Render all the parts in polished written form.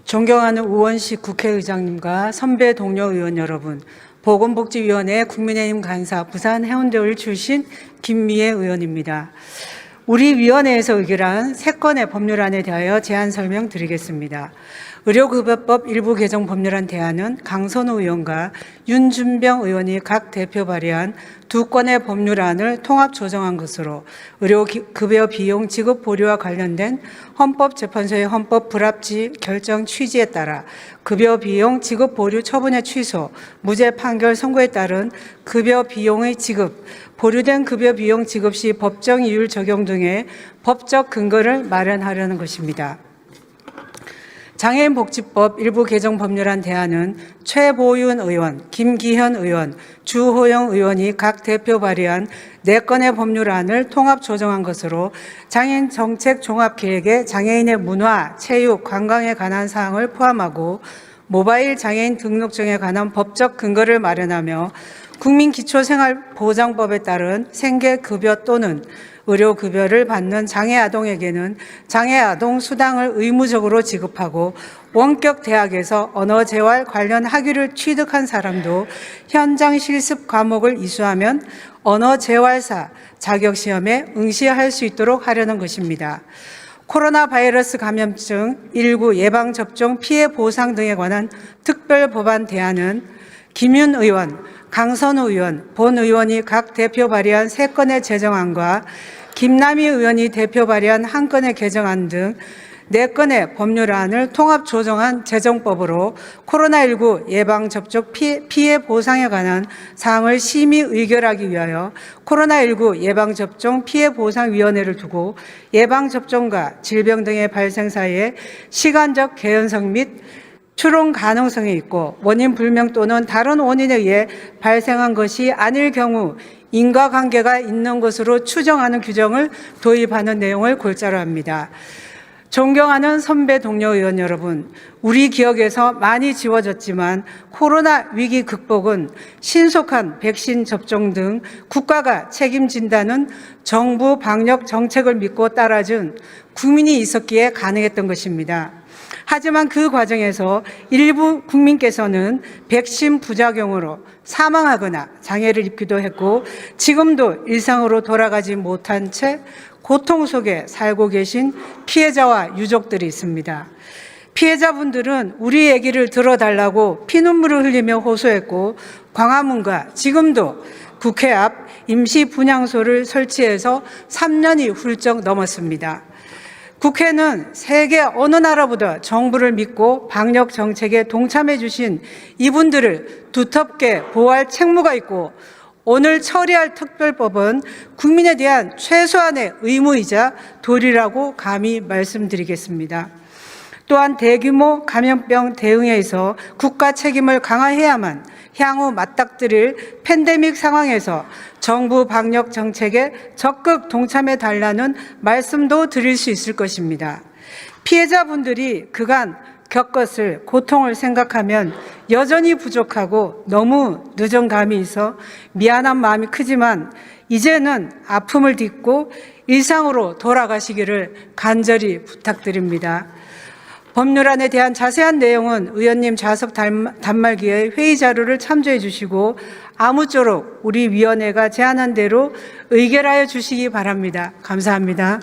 존경하는 우원식 국회의장님과 선배 동료 의원 여러분, 보건복지위원회 국민의힘 간사 부산 해운대울 출신 김미애 의원입니다. 우리 위원회에서 의결한 3건의 법률안에 대하여 제안 설명드리겠습니다. 의료급여법 일부 개정 법률안 대안은 강선우 의원과 윤준병 의원이 각 대표 발의한 2건의 법률안을 통합 조정한 것으로 의료급여 비용 지급 보류와 관련된 헌법재판소의 헌법 불합치 결정 취지에 따라 급여 비용 지급 보류 처분의 취소, 무죄 판결 선고에 따른 급여 비용의 지급, 보류된 급여 비용 지급 시 법정 이율 적용 등의 법적 근거를 마련하려는 것입니다. 장애인복지법 일부 개정 법률안 대안은 최보윤 의원, 김기현 의원, 주호영 의원이 각 대표 발의한 4건의 법률안을 통합 조정한 것으로 장애인 정책 종합계획에 장애인의 문화, 체육, 관광에 관한 사항을 포함하고 모바일 장애인 등록증에 관한 법적 근거를 마련하며 국민기초생활보장법에 따른 생계급여 또는 의료급여를 받는 장애아동에게는 장애아동 수당을 의무적으로 지급하고 원격 대학에서 언어재활 관련 학위를 취득한 사람도 현장 실습 과목을 이수하면 언어재활사 자격시험에 응시할 수 있도록 하려는 것입니다. 코로나 바이러스 감염증 19 예방접종 피해 보상 등에 관한 특별 법안 대안은 김윤 의원, 강선우 의원, 본 의원이 각 대표 발의한 3건의 제정안과 김남희 의원이 대표 발의한 1건의 개정안 등 4건의 법률안을 통합 조정한 제정법으로 코로나19 예방접종 피해 보상에 관한 사항을 심의 의결하기 위하여 코로나19 예방접종 피해보상위원회를 두고 예방접종과 질병 등의 발생 사이에 시간적 개연성 및 추론 가능성이 있고 원인 불명 또는 다른 원인에 의해 발생한 것이 아닐 경우 인과관계가 있는 것으로 추정하는 규정을 도입하는 내용을 골자로 합니다. 존경하는 선배 동료 의원 여러분, 우리 기억에서 많이 지워졌지만 코로나 위기 극복은 신속한 백신 접종 등 국가가 책임진다는 정부 방역 정책을 믿고 따라준 국민이 있었기에 가능했던 것입니다. 하지만 그 과정에서 일부 국민께서는 백신 부작용으로 사망하거나 장애를 입기도 했고 지금도 일상으로 돌아가지 못한 채 고통 속에 살고 계신 피해자와 유족들이 있습니다. 피해자분들은 우리 얘기를 들어달라고 피눈물을 흘리며 호소했고 광화문과 지금도 국회 앞 임시 분향소를 설치해서 3년이 훌쩍 넘었습니다. 국회는 세계 어느 나라보다 정부를 믿고 방역 정책에 동참해 주신 이분들을 두텁게 보호할 책무가 있고 오늘 처리할 특별법은 국민에 대한 최소한의 의무이자 도리라고 감히 말씀드리겠습니다. 또한 대규모 감염병 대응에 있어 국가 책임을 강화해야만 향후 맞닥뜨릴 팬데믹 상황에서 정부 방역 정책에 적극 동참해 달라는 말씀도 드릴 수 있을 것입니다. 피해자분들이 그간 겪었을 고통을 생각하면 여전히 부족하고 너무 늦은 감이 있어 미안한 마음이 크지만 이제는 아픔을 딛고 일상으로 돌아가시기를 간절히 부탁드립니다. 법률안에 대한 자세한 내용은 의원님 좌석 단말기에 회의 자료를 참조해 주시고 아무쪼록 우리 위원회가 제안한 대로 의결하여 주시기 바랍니다. 감사합니다.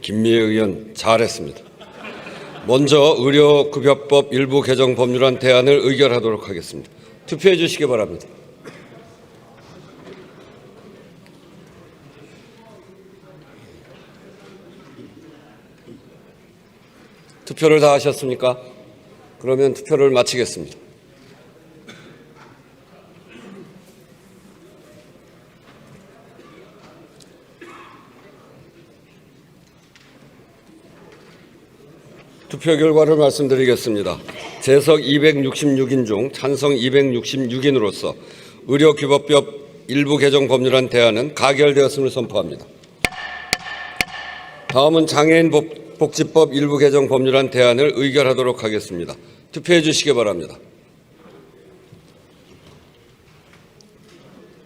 김미애 의원 잘했습니다. 먼저 의료급여법 일부 개정 법률안 대안을 의결하도록 하겠습니다. 투표해 주시기 바랍니다. 투표를 다 하셨습니까? 그러면 투표를 마치겠습니다. 투표 결과를 말씀드리겠습니다. 재석 266인 중 찬성 266인으로서 의료급여법 일부 개정 법률안 대안은 가결되었음을 선포합니다. 다음은 장애인복지법 일부 개정 법률안 대안을 의결하도록 하겠습니다. 투표해 주시기 바랍니다.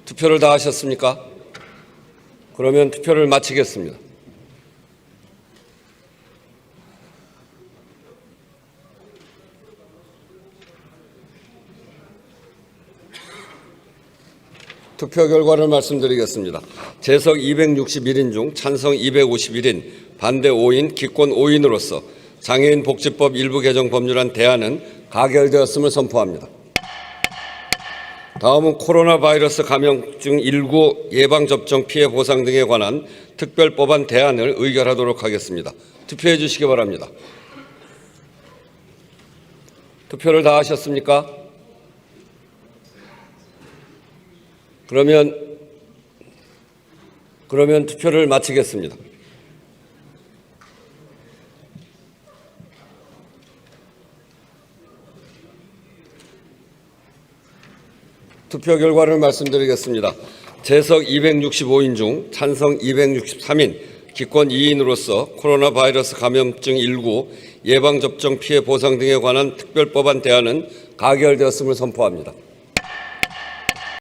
투표를 다 하셨습니까? 그러면 투표를 마치겠습니다. 투표 결과를 말씀드리겠습니다. 재석 261인 중 찬성 251인, 반대 5인, 기권 5인으로서 장애인 복지법 일부 개정 법률안 대안은 가결되었음을 선포합니다. 다음은 코로나 바이러스 감염증 19 예방접종 피해 보상 등에 관한 특별법안 대안을 의결하도록 하겠습니다. 투표해 주시기 바랍니다. 투표를 다 하셨습니까? 그러면 투표를 마치겠습니다. 투표 결과를 말씀드리겠습니다. 재석 265인 중 찬성 263인, 기권 2인으로서 코로나 바이러스 감염증 19 예방접종 피해 보상 등에 관한 특별법안 대안은 가결되었음을 선포합니다.